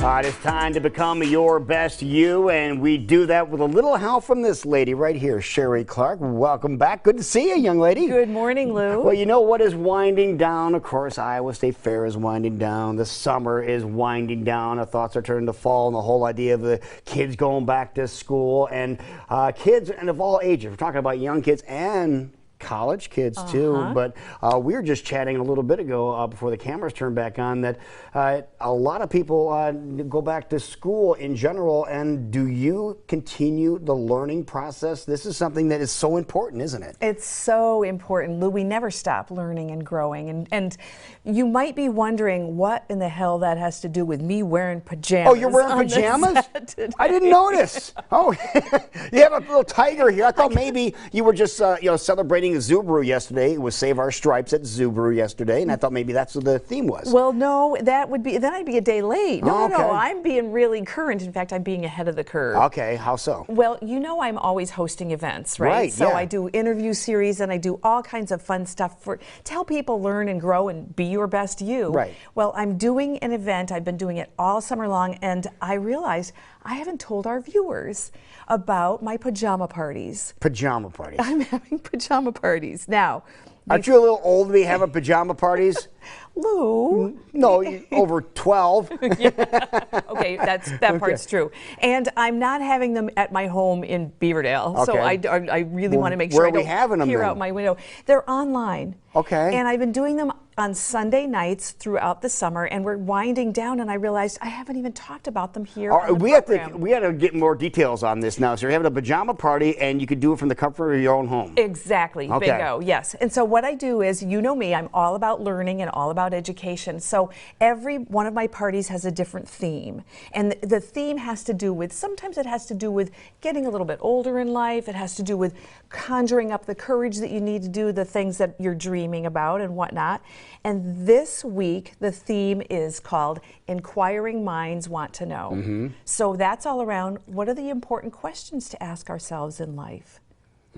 It is time to become your best you, and we do that with a little help from this lady right here, Sheree Clark. Welcome back. Good to see you, young lady. Good morning, Lou. Well, you know what is winding down? Of course, Iowa State Fair is winding down. The summer is winding down. Our thoughts are turning to fall, and the whole idea of the kids going back to school, and kids and of all ages. We're talking about young kids and college kids too, but we were just chatting a little bit ago before the cameras turned back on that a lot of people go back to school in general. And do you continue the learning process? This is something that is so important, isn't it? It's so important, Lou. We never stop learning and growing, and you might be wondering what in the hell that has to do with me wearing pajamas. Oh, you're wearing pajamas? I didn't notice. Oh, you have a little tiger here. I thought maybe you were just celebrating Zubru yesterday. It was Save Our Stripes at Zubru yesterday, and I thought maybe that's what the theme was. Well, no, then I'd be a day late. No, okay. no, I'm being really current. In fact, I'm being ahead of the curve. Okay, how so? Well, you know I'm always hosting events, right? Right, so yeah. I do interview series and I do all kinds of fun stuff to help people learn and grow and be your best you. Right. Well, I'm doing an event. I've been doing it all summer long, and I realized I haven't told our viewers about my pajama parties. Pajama parties. I'm having pajama parties. Now, aren't you a little old to be having pajama parties? Lou. No, over 12. Yeah. Okay, that part's true. And I'm not having them at my home in Beaverdale. So Okay. I really want to make sure where I are we don't having them peer then? out my window. They're online. Okay. And I've been doing them on Sunday nights throughout the summer, and we're winding down, and I realized I haven't even talked about them here on the program. We have to get more details on this now. So you're having a pajama party, and you could do it from the comfort of your own home. Exactly. Okay. Bingo. Yes. And so what I do is, you know me, I'm all about learning and all about education. So every one of my parties has a different theme. And the theme has to do with, sometimes it has to do with getting a little bit older in life. It has to do with conjuring up the courage that you need to do the things that you're dreaming about and whatnot. And this week, the theme is called Inquiring Minds Want to Know. Mm-hmm. So that's all around, what are the important questions to ask ourselves in life?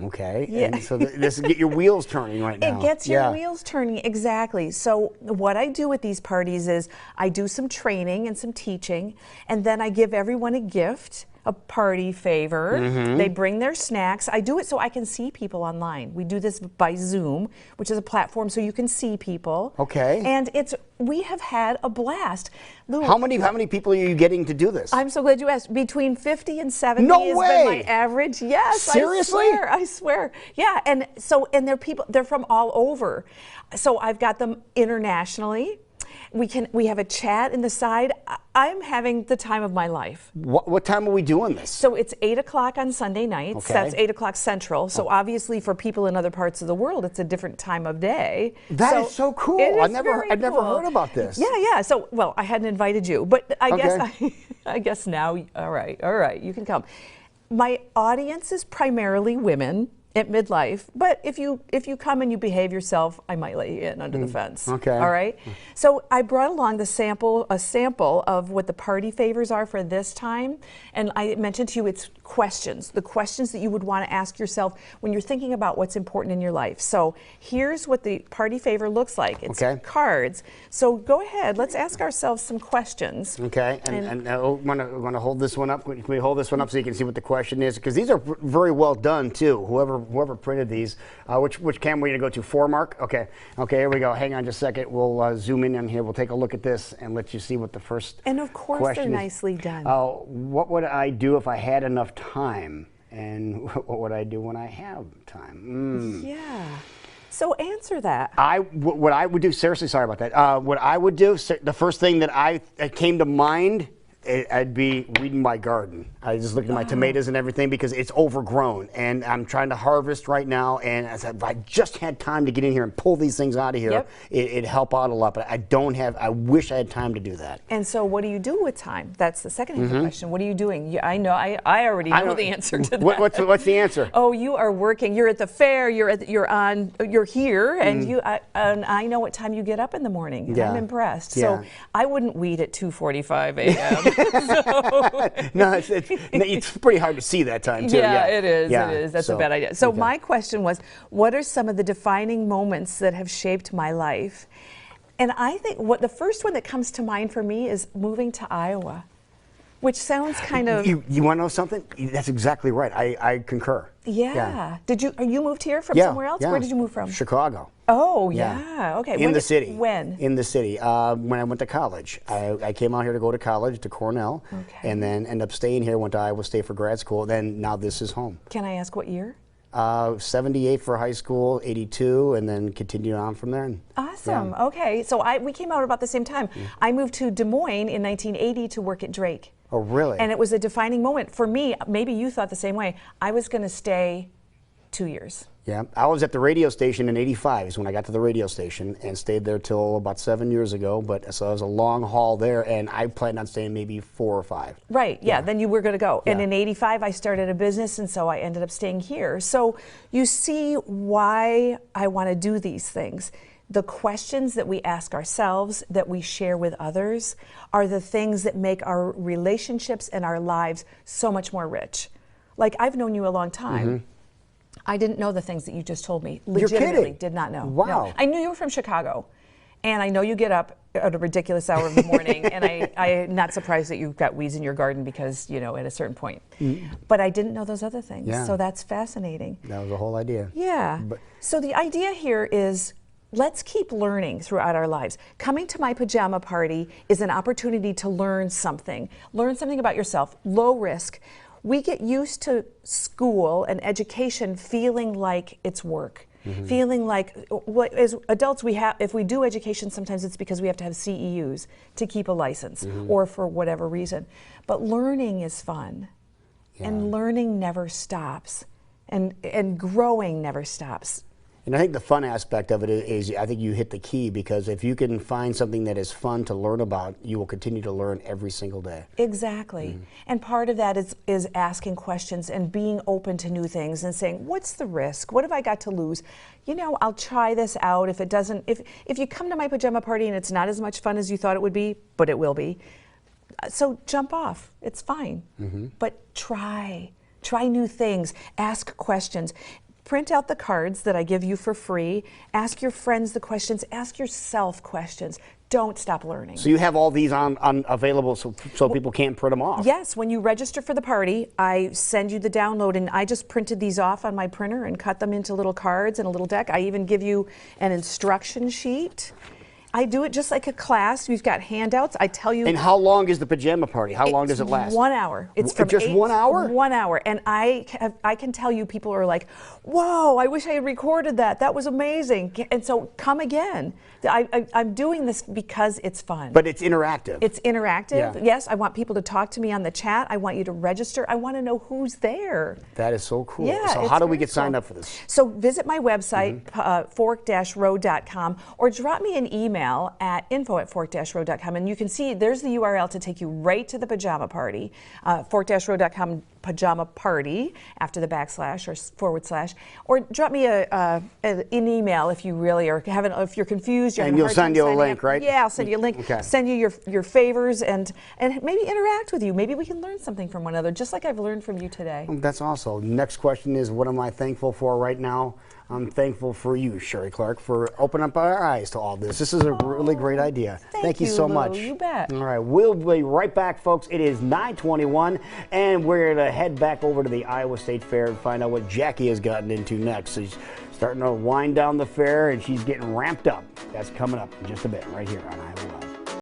Okay. Yeah. And so this will get your wheels turning right now. It gets your wheels turning, exactly. So what I do with these parties is I do some training and some teaching, and then I give everyone a gift, a party favor. Mm-hmm. They bring their snacks. I do it so I can see people online. We do this by Zoom, which is a platform so you can see people. Okay. And we have had a blast. Lou, How many people are you getting to do this? I'm so glad you asked. Between 50 and 70 No has way! been my average. Yes, Seriously? I swear. Yeah, and they're people. They're from all over. So I've got them internationally. We have a chat in the side. I'm having the time of my life. What time are we doing this? So it's 8 o'clock on Sunday nights. Okay. That's 8 o'clock Central. So obviously for people in other parts of the world, it's a different time of day. That is so cool. I've never heard about this. Yeah. So, well, I hadn't invited you, but I guess now, all right, you can come. My audience is primarily women at midlife, but if you come and you behave yourself, I might let you in under the fence. Okay. All right. So I brought along a sample of what the party favors are for this time, and I mentioned to you it's questions, the questions that you would want to ask yourself when you're thinking about what's important in your life. So here's what the party favor looks like. It's cards. So go ahead, let's ask ourselves some questions. Okay, and I want to hold this one up. Can we hold this one up so you can see what the question is? Because these are very well done too. Whoever printed these. Which camera are you going to go to? 4, Mark? Okay, here we go. Hang on just a second. We'll zoom in on here. We'll take a look at this and let you see what the first And of course they're question nicely done. What would I do if I had enough time? And what would I do when I have time? Yeah. So answer that. What I would do, seriously, sorry about that. What I would do, the first thing that came to mind, I'd be weeding my garden. I just looked at my tomatoes and everything because it's overgrown, and I'm trying to harvest right now. And I said, if I just had time to get in here and pull these things out of here, it'd help out a lot. But I wish I had time to do that. And so, what do you do with time? That's the second half of the question. What are you doing? I know. I already know the answer to that. What's the answer? Oh, you are working. You're at the fair. You're here, and I know what time you get up in the morning. Yeah. I'm impressed. Yeah. So I wouldn't weed at 2:45 a.m. No, it's pretty hard to see that time too. Yeah, it is. Yeah. It is. That's a bad idea. So my question was, what are some of the defining moments that have shaped my life? And I think the first one that comes to mind for me is moving to Iowa, which sounds kind of. You want to know something? That's exactly right. I concur. Yeah. Did you moved here from Yeah, somewhere else? yeah. Where did you move from? Chicago. Oh, yeah. Okay. In the city. When? In the city. When I went to college. I came out here to go to college, to Cornell, and then ended up staying here, went to Iowa State for grad school, then now this is home. Can I ask what year? 78 for high school, 82, and then continued on from there. Awesome. Yeah. Okay. So we came out about the same time. I moved to Des Moines in 1980 to work at Drake. Oh, really? And it was a defining moment for me. Maybe you thought the same way. I was going to stay 2 years. Yeah, I was at the radio station in '85 is when I got to the radio station and stayed there till about 7 years ago. But so it was a long haul there, and I planned on staying maybe 4 or 5. Right. Yeah. Then you were going to go. Yeah. And in '85, I started a business, and so I ended up staying here. So you see why I want to do these things. The questions that we ask ourselves, that we share with others, are the things that make our relationships and our lives so much more rich. Like, I've known you a long time. I didn't know the things that you just told me. Legitimately, You're kidding. did not know. Wow. No. I knew you were from Chicago, and I know you get up at a ridiculous hour of the morning, and I'm not surprised that you've got weeds in your garden because, at a certain point. But I didn't know those other things, Yeah. so that's fascinating. That was the whole idea. Yeah. So the idea here is, let's keep learning throughout our lives. Coming to my pajama party is an opportunity to learn something about yourself, low risk. We get used to school and education feeling like it's work, feeling like, as adults, if we do education, sometimes it's because we have to have CEUs to keep a license or for whatever reason. But learning is fun, and learning never stops, and growing never stops. And I think the fun aspect of it is I think you hit the key, because if you can find something that is fun to learn about, you will continue to learn every single day. Exactly. And part of that is asking questions and being open to new things and saying, what's the risk? What have I got to lose? I'll try this out. If it doesn't, if you come to my pajama party and it's not as much fun as you thought it would be, but it will be, so jump off. It's fine. But try new things, ask questions. Print out the cards that I give you for free. Ask your friends the questions. Ask yourself questions. Don't stop learning. So you have all these on available so people can't print them off? Yes. When you register for the party, I send you the download, and I just printed these off on my printer and cut them into little cards and a little deck. I even give you an instruction sheet. I do it just like a class. We've got handouts. I tell you. And how long is the pajama party? How long does it last? 1 hour. It's from just 1 hour? 1 hour. And I can tell you, people are like, whoa, I wish I had recorded that. That was amazing. And so come again. I'm doing this because it's fun. But it's interactive. It's interactive. Yeah. Yes, I want people to talk to me on the chat. I want you to register. I want to know who's there. That is so cool. Yeah, so how do we get signed up for this? So visit my website, fork-road.com, or drop me an email at info@fork-road.com, and you can see there's the URL to take you right to the pajama party, fork-road.com pajama party after the backslash or /, or drop me an email if you really are if you're confused. And you'll send you a link, right? Yeah, I'll send you a link. Okay. Send you your favors and maybe interact with you. Maybe we can learn something from one another, just like I've learned from you today. That's awesome. Next question is, what am I thankful for right now? I'm thankful for you, Sheree Clark, for opening up our eyes to all this. This is a really great idea. Thank you so Lou. much. You bet. All right, we'll be right back, folks. It is 9:21, and we're going to head back over to the Iowa State Fair and find out what Jackie has gotten into next. She's starting to wind down the fair, and she's getting ramped up. That's coming up in just a bit right here on Iowa Live.